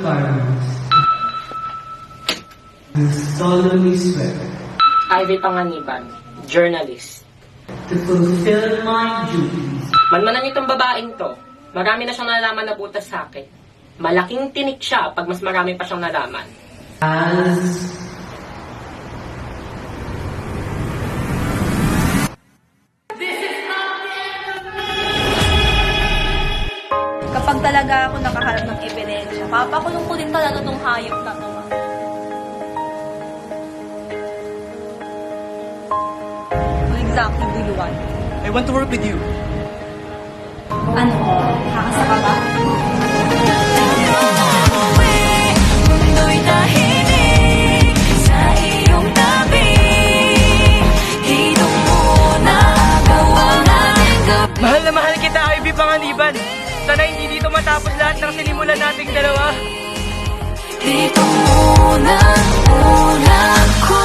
requirements. I solemnly swear Ivy Panganiban, journalist. to fulfill my duties Manmanan itong babaeng to. Marami na siyang nalaman na butas sa akin. Malaking tinik siya pag mas marami pa siyang nalaman. as Kapag talaga ako nakaharap ng ebidensya, papakulong ko din talaga tong hayop na to. What exactly do you want? I want to work with you. Ano? Kakasaka ba? Mundo'y tahimik sa iyong tabi. Dito muna gawang ating gabi. Mahal na mahal kita, Ivy Panganiban. Sana hindi dito matapos lahat ng sinimulan nating dalawa. Dito muna ko.